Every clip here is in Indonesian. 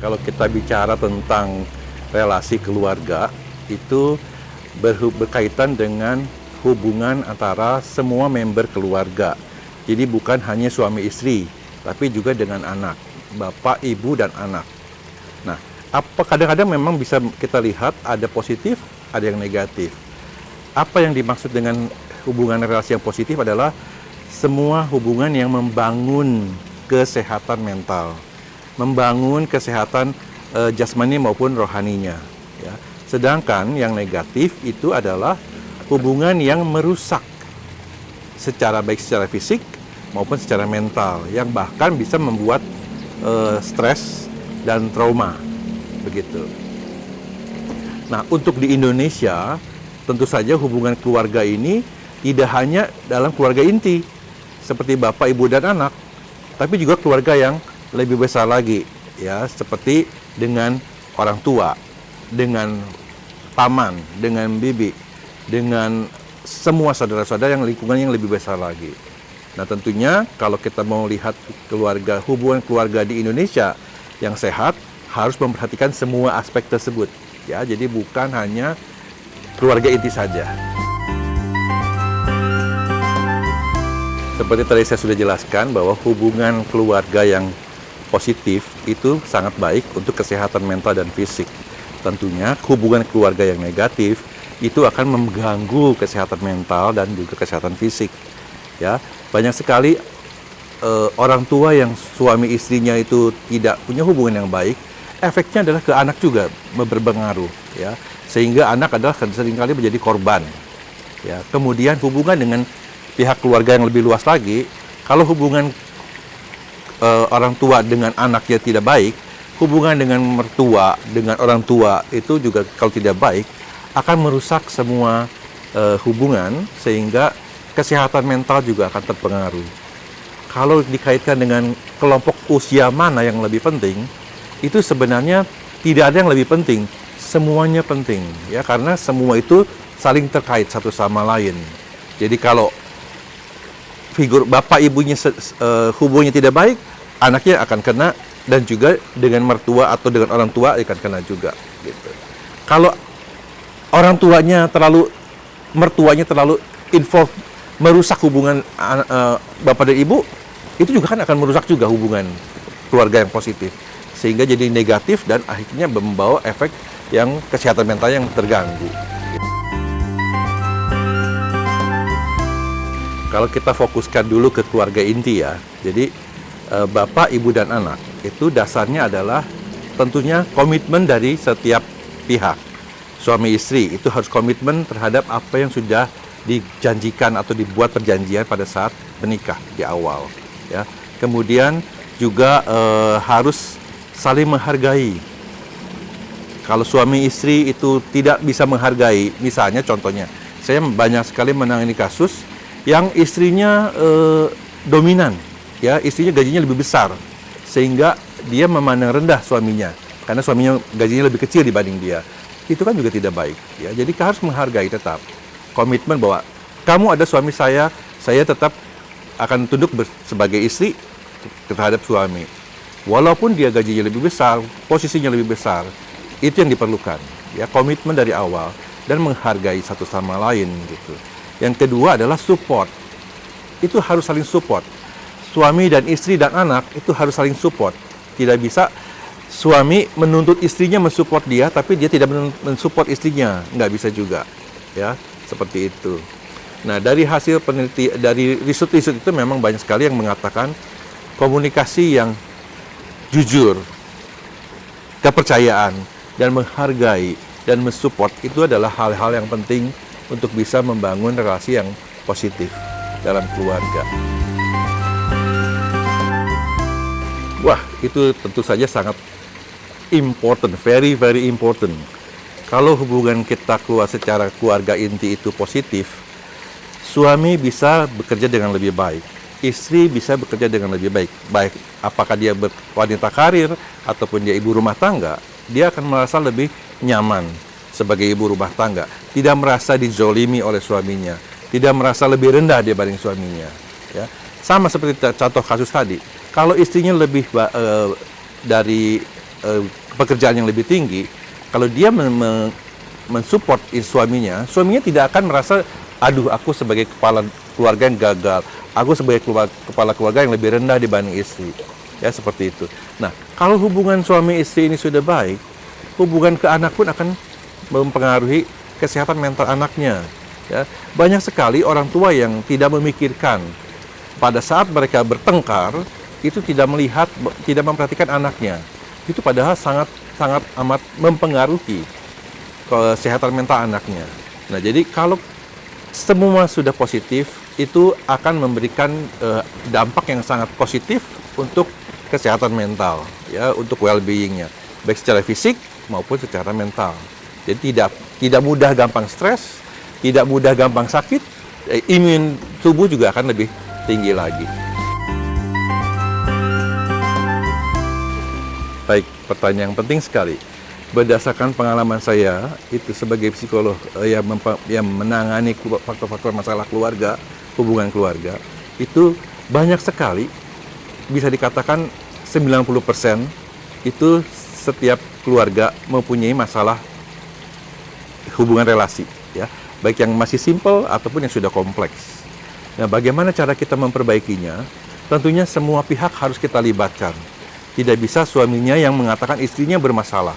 Kalau kita bicara tentang relasi keluarga, itu berkaitan dengan hubungan antara semua member keluarga. Jadi bukan hanya suami istri, tapi juga dengan anak, bapak, ibu, dan anak. Nah, kadang-kadang memang bisa kita lihat ada positif, ada yang negatif. Apa yang dimaksud dengan hubungan relasi yang positif adalah semua hubungan yang membangun kesehatan mental, membangun kesehatan jasmani maupun rohaninya. Ya. Sedangkan yang negatif itu adalah hubungan yang merusak baik secara fisik maupun secara mental, yang bahkan bisa membuat stres dan trauma, begitu. Nah, untuk di Indonesia, tentu saja hubungan keluarga ini tidak hanya dalam keluarga inti, seperti bapak, ibu, dan anak, tapi juga keluarga yang lebih besar lagi, ya, seperti dengan orang tua, dengan paman, dengan bibi, dengan semua saudara-saudara yang lingkungan yang lebih besar lagi. Nah, tentunya kalau kita mau lihat hubungan keluarga di Indonesia yang sehat, harus memperhatikan semua aspek tersebut, ya. Jadi bukan hanya keluarga inti saja. Seperti tadi saya sudah jelaskan bahwa hubungan keluarga yang positif itu sangat baik untuk kesehatan mental dan fisik. Tentunya hubungan keluarga yang negatif itu akan mengganggu kesehatan mental dan juga kesehatan fisik. Ya, banyak sekali orang tua yang suami istrinya itu tidak punya hubungan yang baik, efeknya adalah ke anak juga berpengaruh, ya. Sehingga anak adalah seringkali menjadi korban. Ya, kemudian hubungan dengan pihak keluarga yang lebih luas lagi, kalau hubungan orang tua dengan anaknya tidak baik, hubungan dengan mertua, dengan orang tua itu juga kalau tidak baik, akan merusak semua hubungan, sehingga kesehatan mental juga akan terpengaruh. Kalau dikaitkan dengan kelompok usia mana yang lebih penting, itu sebenarnya tidak ada yang lebih penting. Semuanya penting, ya, karena semua itu saling terkait satu sama lain. Jadi kalau figur bapak ibunya hubungannya tidak baik, anaknya akan kena, dan juga dengan mertua atau dengan orang tua akan kena juga. Gitu. Kalau mertuanya terlalu involve, merusak hubungan bapak dan ibu, itu juga kan akan merusak juga hubungan keluarga yang positif, sehingga jadi negatif dan akhirnya membawa efek yang kesehatan mental yang terganggu. Kalau kita fokuskan dulu ke keluarga inti, ya, jadi bapak, ibu, dan anak itu dasarnya adalah tentunya komitmen dari setiap pihak. Suami istri itu harus komitmen terhadap apa yang sudah dijanjikan atau dibuat perjanjian pada saat menikah di awal, ya. Kemudian juga harus saling menghargai. Kalau suami istri itu tidak bisa menghargai, misalnya contohnya, saya banyak sekali menangani kasus yang istrinya dominan, ya, istrinya gajinya lebih besar, sehingga dia memandang rendah suaminya, karena suaminya gajinya lebih kecil dibanding dia. Itu kan juga tidak baik, ya. Jadi harus menghargai tetap, komitmen bahwa kamu ada suami saya tetap akan tunduk sebagai istri terhadap suami. Walaupun dia gajinya lebih besar, posisinya lebih besar, itu yang diperlukan, ya, komitmen dari awal dan menghargai satu sama lain, gitu. Yang kedua adalah support. Itu harus saling support. Suami dan istri dan anak itu harus saling support. Tidak bisa suami menuntut istrinya mensupport dia, tapi dia tidak mensupport istrinya, nggak bisa juga, ya, seperti itu. Nah, dari hasil penelitian, dari riset itu memang banyak sekali yang mengatakan komunikasi yang jujur, kepercayaan, dan menghargai dan mensupport itu adalah hal-hal yang penting untuk bisa membangun relasi yang positif dalam keluarga. Wah, itu tentu saja sangat important, very very important. Kalau hubungan kita secara keluarga inti itu positif, suami bisa bekerja dengan lebih baik, istri bisa bekerja dengan lebih baik. Baik apakah dia wanita karir ataupun dia ibu rumah tangga, dia akan merasa lebih nyaman sebagai ibu rumah tangga, tidak merasa dizolimi oleh suaminya, tidak merasa lebih rendah dibanding suaminya, ya. Sama seperti contoh kasus tadi, kalau istrinya lebih dari pekerjaan yang lebih tinggi, kalau dia mensupport suaminya tidak akan merasa, aduh aku sebagai kepala keluarga yang gagal, aku sebagai kepala keluarga yang lebih rendah dibanding istri. Ya, seperti itu. Nah, kalau hubungan suami istri ini sudah baik, hubungan ke anak pun akan mempengaruhi kesehatan mental anaknya. Ya, banyak sekali orang tua yang tidak memikirkan pada saat mereka bertengkar itu tidak melihat, tidak memperhatikan anaknya. Itu padahal sangat amat mempengaruhi kesehatan mental anaknya. Nah, jadi kalau semua sudah positif, itu akan memberikan dampak yang sangat positif untuk kesehatan mental, ya, untuk well-being-nya, baik secara fisik maupun secara mental. Jadi tidak mudah gampang stres, tidak mudah gampang sakit, imun tubuh juga akan lebih tinggi lagi. Baik, pertanyaan yang penting sekali. Berdasarkan pengalaman saya, itu sebagai psikolog yang menangani faktor-faktor masalah keluarga, hubungan keluarga, itu banyak sekali, bisa dikatakan 90% itu setiap keluarga mempunyai masalah hubungan relasi, ya, baik yang masih simpel ataupun yang sudah kompleks. Nah, bagaimana cara kita memperbaikinya? Tentunya semua pihak harus kita libatkan. Tidak bisa suaminya yang mengatakan istrinya bermasalah,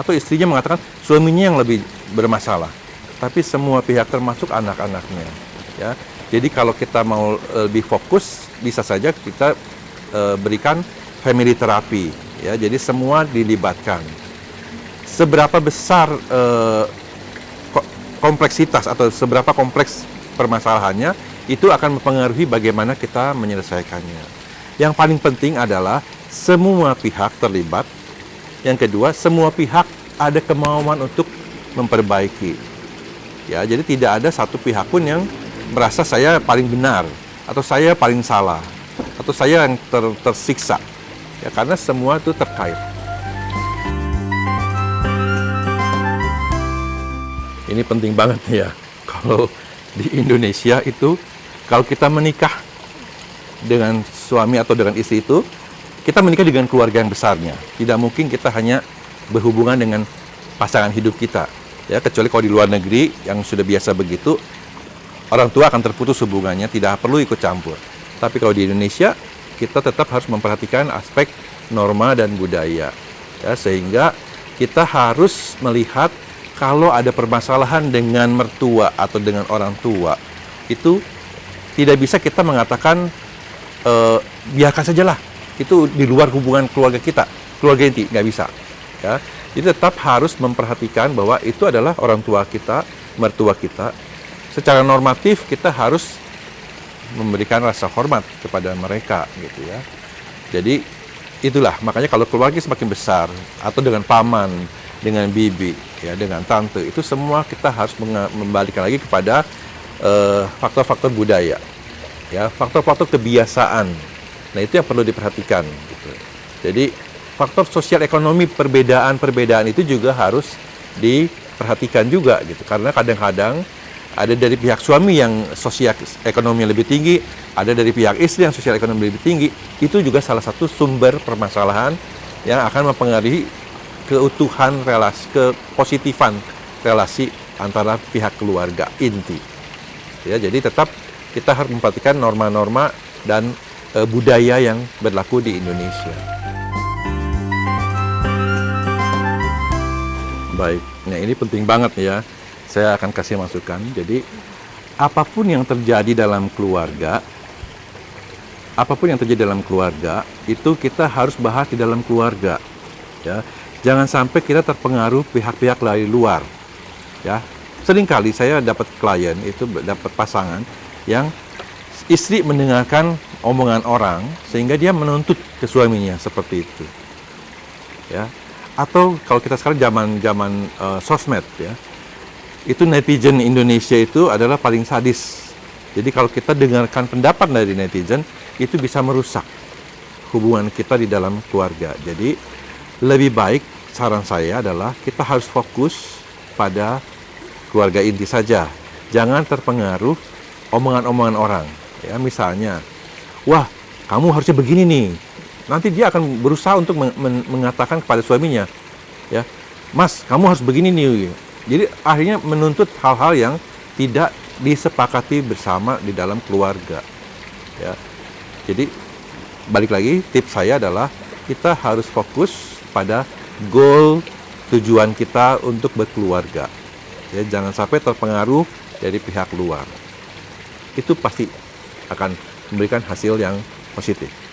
atau istrinya mengatakan suaminya yang lebih bermasalah. Tapi semua pihak termasuk anak-anaknya. Ya, jadi kalau kita mau lebih fokus, bisa saja kita berikan family therapy. Ya, jadi semua dilibatkan. Seberapa besar kompleksitas atau seberapa kompleks permasalahannya, itu akan mempengaruhi bagaimana kita menyelesaikannya. Yang paling penting adalah semua pihak terlibat. Yang kedua, semua pihak ada kemauan untuk memperbaiki. Ya, jadi tidak ada satu pihak pun yang merasa saya paling benar, atau saya paling salah, atau saya yang tersiksa. Ya, karena semua itu terkait. Ini penting banget ya. Kalau di Indonesia itu, kalau kita menikah dengan suami atau dengan istri itu, kita menikah dengan keluarga yang besarnya. Tidak mungkin kita hanya berhubungan dengan pasangan hidup kita. Ya, kecuali kalau di luar negeri yang sudah biasa begitu, orang tua akan terputus hubungannya, tidak perlu ikut campur. Tapi kalau di Indonesia, kita tetap harus memperhatikan aspek norma dan budaya. Ya, sehingga kita harus melihat kalau ada permasalahan dengan mertua atau dengan orang tua, itu tidak bisa kita mengatakan biarkan sajalah, itu di luar hubungan keluarga kita, keluarga inti, nggak bisa. Ya, jadi tetap harus memperhatikan bahwa itu adalah orang tua kita, mertua kita. Secara normatif kita harus memberikan rasa hormat kepada mereka, gitu ya. Jadi itulah makanya kalau keluarga semakin besar, atau dengan paman, dengan bibi, ya, dengan tante, itu semua kita harus membalikan lagi kepada faktor-faktor budaya, ya, faktor-faktor kebiasaan. Nah, itu yang perlu diperhatikan. Gitu. Jadi faktor sosial ekonomi perbedaan itu juga harus diperhatikan juga, gitu. Karena kadang-kadang ada dari pihak suami yang sosial ekonomi lebih tinggi, ada dari pihak istri yang sosial ekonomi lebih tinggi. Itu juga salah satu sumber permasalahan yang akan mempengaruhi keutuhan relasi, kepositifan relasi antara pihak keluarga inti. Ya, jadi tetap kita harus memperhatikan norma-norma dan budaya yang berlaku di Indonesia. Baik, nah ini penting banget ya. Saya akan kasih masukan. Jadi apapun yang terjadi dalam keluarga, itu kita harus bahas di dalam keluarga. Ya, jangan sampai kita terpengaruh pihak-pihak dari luar. Ya, seringkali saya dapat klien itu dapat pasangan yang istri mendengarkan omongan orang sehingga dia menuntut ke suaminya seperti itu. Ya, atau kalau kita sekarang zaman sosmed, ya, itu netizen Indonesia itu adalah paling sadis. Jadi kalau kita dengarkan pendapat dari netizen, itu bisa merusak hubungan kita di dalam keluarga. Jadi lebih baik, saran saya adalah kita harus fokus pada keluarga inti saja. Jangan terpengaruh omongan-omongan orang. Ya, misalnya, wah, kamu harusnya begini nih. nanti dia akan berusaha untuk mengatakan kepada suaminya, ya, Mas, kamu harus begini nih. Jadi akhirnya menuntut hal-hal yang tidak disepakati bersama di dalam keluarga. Ya, jadi balik lagi, tips saya adalah kita harus fokus pada goal tujuan kita untuk berkeluarga. Ya, jangan sampai terpengaruh dari pihak luar. Itu pasti akan memberikan hasil yang positif.